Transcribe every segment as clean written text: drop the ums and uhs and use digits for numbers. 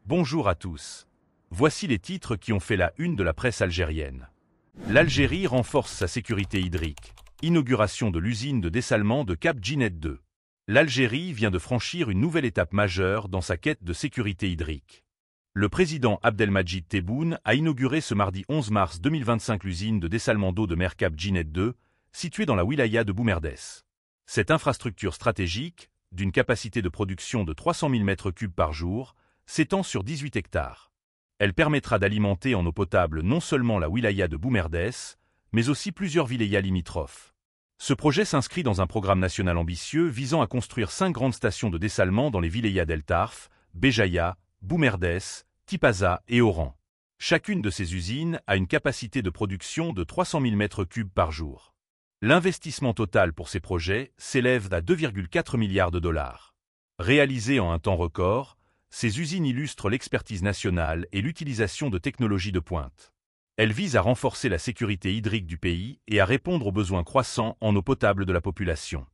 Bonjour à tous. Voici les titres qui ont fait la une de la presse algérienne. L'Algérie renforce sa sécurité hydrique. Inauguration de l'usine de dessalement de Cap Djinet 2. L'Algérie vient de franchir une nouvelle étape majeure dans sa quête de sécurité hydrique. Le président Abdelmadjid Tebboune a inauguré ce mardi 11 mars 2025 l'usine de dessalement d'eau de mer Cap Djinet 2, située dans la wilaya de Boumerdès. Cette infrastructure stratégique, d'une capacité de production de 300 000 m3 par jour, s'étend sur 18 hectares. Elle permettra d'alimenter en eau potable non seulement la wilaya de Boumerdès, mais aussi plusieurs wilayas limitrophes. Ce projet s'inscrit dans un programme national ambitieux visant à construire 5 grandes stations de dessalement dans les wilayas d'El Tarf, Béjaïa, Boumerdès, Tipaza et Oran. Chacune de ces usines a une capacité de production de 300 000 m3 par jour. L'investissement total pour ces projets s'élève à 2,4 milliards de dollars. Réalisées en un temps record, ces usines illustrent l'expertise nationale et l'utilisation de technologies de pointe. Elles visent à renforcer la sécurité hydrique du pays et à répondre aux besoins croissants en eau potable de la population.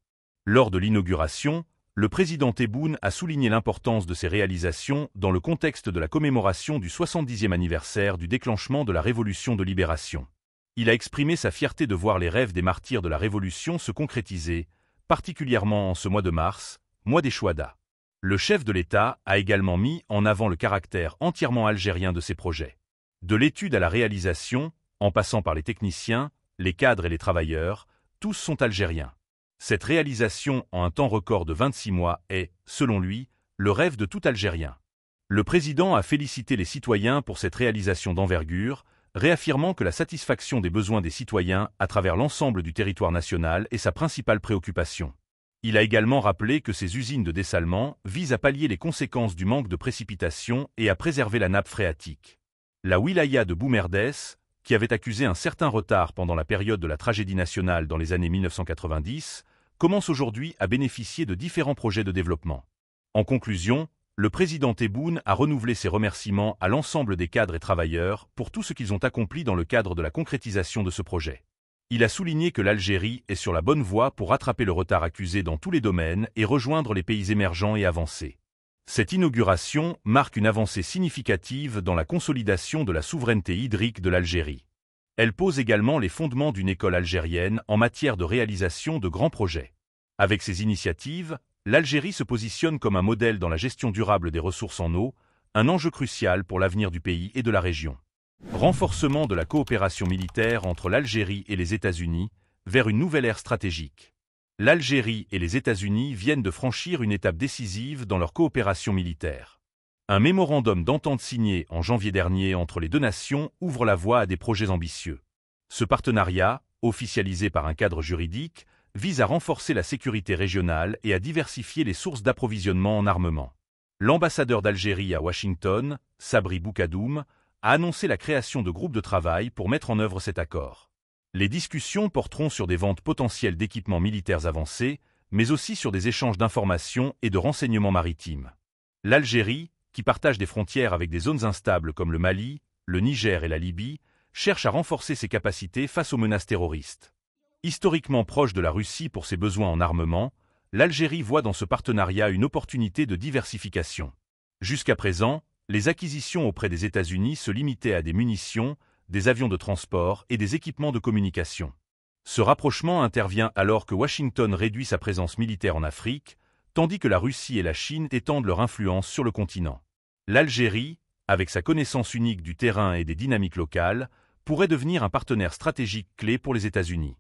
Lors de l'inauguration, le président Tebboune a souligné l'importance de ces réalisations dans le contexte de la commémoration du 70e anniversaire du déclenchement de la Révolution de libération. Il a exprimé sa fierté de voir les rêves des martyrs de la Révolution se concrétiser, particulièrement en ce mois de mars, mois des Chouhada. Le chef de l'État a également mis en avant le caractère entièrement algérien de ces projets. De l'étude à la réalisation, en passant par les techniciens, les cadres et les travailleurs, tous sont algériens. Cette réalisation en un temps record de 26 mois est, selon lui, le rêve de tout Algérien. Le président a félicité les citoyens pour cette réalisation d'envergure, réaffirmant que la satisfaction des besoins des citoyens à travers l'ensemble du territoire national est sa principale préoccupation. Il a également rappelé que ces usines de dessalement visent à pallier les conséquences du manque de précipitations et à préserver la nappe phréatique. La wilaya de Boumerdès, qui avait accusé un certain retard pendant la période de la tragédie nationale dans les années 1990, commence aujourd'hui à bénéficier de différents projets de développement. En conclusion, le président Tebboune a renouvelé ses remerciements à l'ensemble des cadres et travailleurs pour tout ce qu'ils ont accompli dans le cadre de la concrétisation de ce projet. Il a souligné que l'Algérie est sur la bonne voie pour rattraper le retard accusé dans tous les domaines et rejoindre les pays émergents et avancés. Cette inauguration marque une avancée significative dans la consolidation de la souveraineté hydrique de l'Algérie. Elle pose également les fondements d'une école algérienne en matière de réalisation de grands projets. Avec ces initiatives, l'Algérie se positionne comme un modèle dans la gestion durable des ressources en eau, un enjeu crucial pour l'avenir du pays et de la région. Renforcement de la coopération militaire entre l'Algérie et les États-Unis vers une nouvelle ère stratégique. L'Algérie et les États-Unis viennent de franchir une étape décisive dans leur coopération militaire. Un mémorandum d'entente signé en janvier dernier entre les deux nations ouvre la voie à des projets ambitieux. Ce partenariat, officialisé par un cadre juridique, vise à renforcer la sécurité régionale et à diversifier les sources d'approvisionnement en armement. L'ambassadeur d'Algérie à Washington, Sabri Boukadoum, a annoncé la création de groupes de travail pour mettre en œuvre cet accord. Les discussions porteront sur des ventes potentielles d'équipements militaires avancés, mais aussi sur des échanges d'informations et de renseignements maritimes. L'Algérie, qui partage des frontières avec des zones instables comme le Mali, le Niger et la Libye, cherche à renforcer ses capacités face aux menaces terroristes. Historiquement proche de la Russie pour ses besoins en armement, l'Algérie voit dans ce partenariat une opportunité de diversification. Jusqu'à présent, les acquisitions auprès des États-Unis se limitaient à des munitions, des avions de transport et des équipements de communication. Ce rapprochement intervient alors que Washington réduit sa présence militaire en Afrique, tandis que la Russie et la Chine étendent leur influence sur le continent. L'Algérie, avec sa connaissance unique du terrain et des dynamiques locales, pourrait devenir un partenaire stratégique clé pour les États-Unis.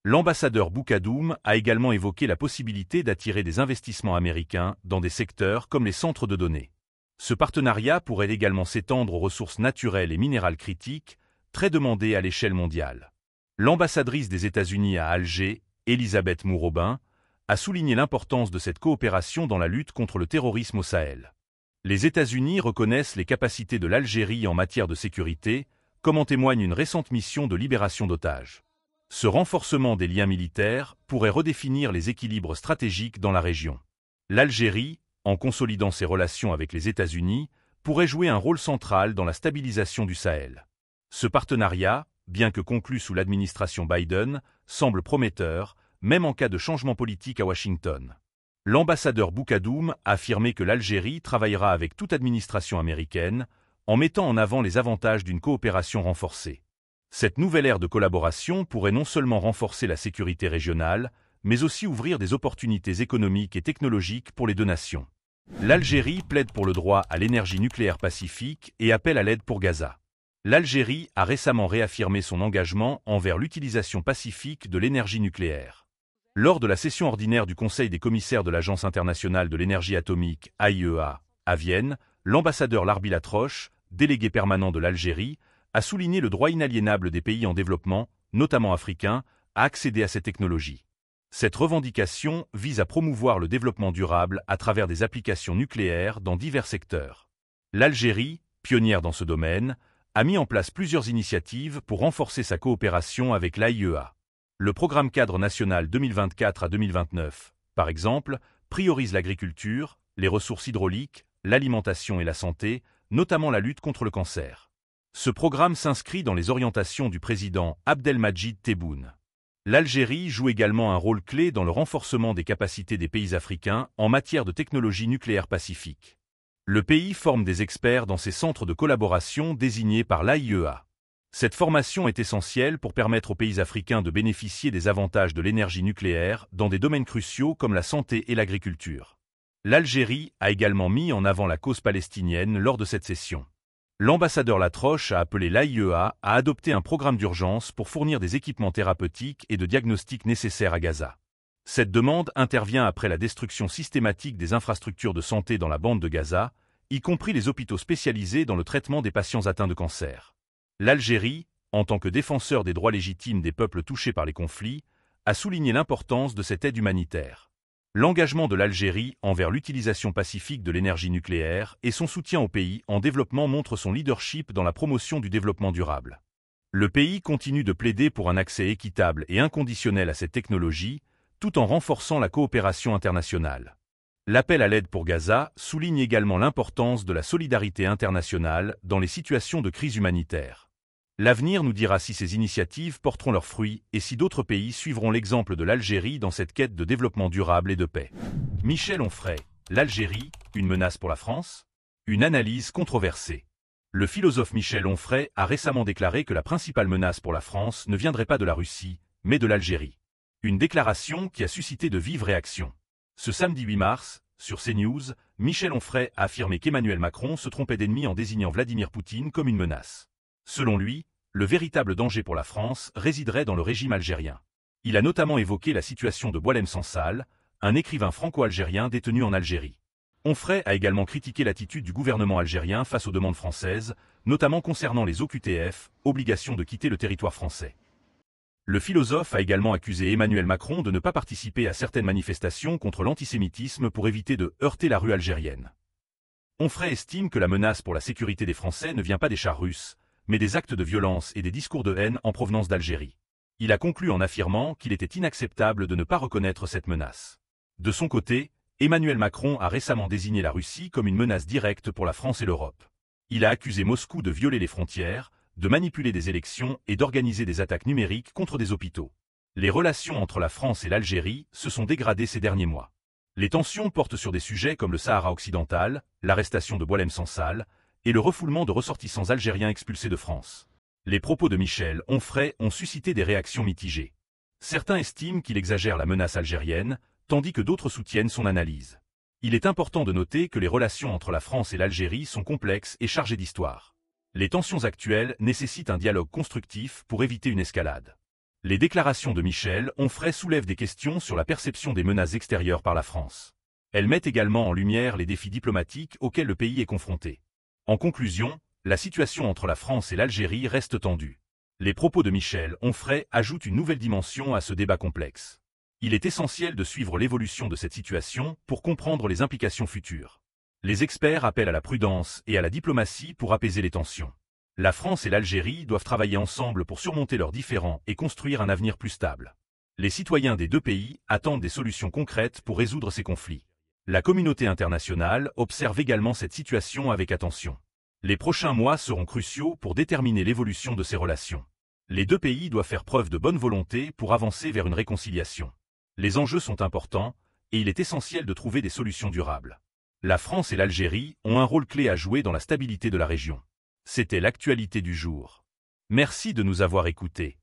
L'ambassadeur Boukadoum a également évoqué la possibilité d'attirer des investissements américains dans des secteurs comme les centres de données. Ce partenariat pourrait également s'étendre aux ressources naturelles et minérales critiques, très demandées à l'échelle mondiale. L'ambassadrice des États-Unis à Alger, Elisabeth Mourobin, a souligné l'importance de cette coopération dans la lutte contre le terrorisme au Sahel. Les États-Unis reconnaissent les capacités de l'Algérie en matière de sécurité, comme en témoigne une récente mission de libération d'otages. Ce renforcement des liens militaires pourrait redéfinir les équilibres stratégiques dans la région. L'Algérie, en consolidant ses relations avec les États-Unis, pourrait jouer un rôle central dans la stabilisation du Sahel. Ce partenariat, bien que conclu sous l'administration Biden, semble prometteur, même en cas de changement politique à Washington. L'ambassadeur Boukadoum a affirmé que l'Algérie travaillera avec toute administration américaine, en mettant en avant les avantages d'une coopération renforcée. Cette nouvelle ère de collaboration pourrait non seulement renforcer la sécurité régionale, mais aussi ouvrir des opportunités économiques et technologiques pour les deux nations. L'Algérie plaide pour le droit à l'énergie nucléaire pacifique et appelle à l'aide pour Gaza. L'Algérie a récemment réaffirmé son engagement envers l'utilisation pacifique de l'énergie nucléaire. Lors de la session ordinaire du Conseil des commissaires de l'Agence internationale de l'énergie atomique, AIEA, à Vienne, l'ambassadeur Larbi Latroche, délégué permanent de l'Algérie, a souligné le droit inaliénable des pays en développement, notamment africains, à accéder à cette technologie. Cette revendication vise à promouvoir le développement durable à travers des applications nucléaires dans divers secteurs. L'Algérie, pionnière dans ce domaine, a mis en place plusieurs initiatives pour renforcer sa coopération avec l'AIEA. Le programme cadre national 2024 à 2029, par exemple, priorise l'agriculture, les ressources hydrauliques, l'alimentation et la santé, notamment la lutte contre le cancer. Ce programme s'inscrit dans les orientations du président Abdelmadjid Tebboune. L'Algérie joue également un rôle clé dans le renforcement des capacités des pays africains en matière de technologie nucléaire pacifique. Le pays forme des experts dans ses centres de collaboration désignés par l'AIEA. Cette formation est essentielle pour permettre aux pays africains de bénéficier des avantages de l'énergie nucléaire dans des domaines cruciaux comme la santé et l'agriculture. L'Algérie a également mis en avant la cause palestinienne lors de cette session. L'ambassadeur Latroche a appelé l'AIEA à adopter un programme d'urgence pour fournir des équipements thérapeutiques et de diagnostic nécessaires à Gaza. Cette demande intervient après la destruction systématique des infrastructures de santé dans la bande de Gaza, y compris les hôpitaux spécialisés dans le traitement des patients atteints de cancer. L'Algérie, en tant que défenseur des droits légitimes des peuples touchés par les conflits, a souligné l'importance de cette aide humanitaire. L'engagement de l'Algérie envers l'utilisation pacifique de l'énergie nucléaire et son soutien aux pays en développement montrent son leadership dans la promotion du développement durable. Le pays continue de plaider pour un accès équitable et inconditionnel à cette technologie, tout en renforçant la coopération internationale. L'appel à l'aide pour Gaza souligne également l'importance de la solidarité internationale dans les situations de crise humanitaire. L'avenir nous dira si ces initiatives porteront leurs fruits et si d'autres pays suivront l'exemple de l'Algérie dans cette quête de développement durable et de paix. Michel Onfray, l'Algérie, une menace pour la France? Une analyse controversée. Le philosophe Michel Onfray a récemment déclaré que la principale menace pour la France ne viendrait pas de la Russie, mais de l'Algérie. Une déclaration qui a suscité de vives réactions. Ce samedi 8 mars, sur CNews, Michel Onfray a affirmé qu'Emmanuel Macron se trompait d'ennemi en désignant Vladimir Poutine comme une menace. Selon lui, le véritable danger pour la France résiderait dans le régime algérien. Il a notamment évoqué la situation de Boualem Sansal, un écrivain franco-algérien détenu en Algérie. Onfray a également critiqué l'attitude du gouvernement algérien face aux demandes françaises, notamment concernant les OQTF, obligation de quitter le territoire français. Le philosophe a également accusé Emmanuel Macron de ne pas participer à certaines manifestations contre l'antisémitisme pour éviter de heurter la rue algérienne. Onfray estime que la menace pour la sécurité des Français ne vient pas des chars russes, mais des actes de violence et des discours de haine en provenance d'Algérie. Il a conclu en affirmant qu'il était inacceptable de ne pas reconnaître cette menace. De son côté, Emmanuel Macron a récemment désigné la Russie comme une menace directe pour la France et l'Europe. Il a accusé Moscou de violer les frontières, de manipuler des élections et d'organiser des attaques numériques contre des hôpitaux. Les relations entre la France et l'Algérie se sont dégradées ces derniers mois. Les tensions portent sur des sujets comme le Sahara occidental, l'arrestation de Boualem Sansal, et le refoulement de ressortissants algériens expulsés de France. Les propos de Michel Onfray ont suscité des réactions mitigées. Certains estiment qu'il exagère la menace algérienne, tandis que d'autres soutiennent son analyse. Il est important de noter que les relations entre la France et l'Algérie sont complexes et chargées d'histoire. Les tensions actuelles nécessitent un dialogue constructif pour éviter une escalade. Les déclarations de Michel Onfray soulèvent des questions sur la perception des menaces extérieures par la France. Elles mettent également en lumière les défis diplomatiques auxquels le pays est confronté. En conclusion, la situation entre la France et l'Algérie reste tendue. Les propos de Michel Onfray ajoutent une nouvelle dimension à ce débat complexe. Il est essentiel de suivre l'évolution de cette situation pour comprendre les implications futures. Les experts appellent à la prudence et à la diplomatie pour apaiser les tensions. La France et l'Algérie doivent travailler ensemble pour surmonter leurs différends et construire un avenir plus stable. Les citoyens des deux pays attendent des solutions concrètes pour résoudre ces conflits. La communauté internationale observe également cette situation avec attention. Les prochains mois seront cruciaux pour déterminer l'évolution de ces relations. Les deux pays doivent faire preuve de bonne volonté pour avancer vers une réconciliation. Les enjeux sont importants, et il est essentiel de trouver des solutions durables. La France et l'Algérie ont un rôle clé à jouer dans la stabilité de la région. C'était l'actualité du jour. Merci de nous avoir écoutés.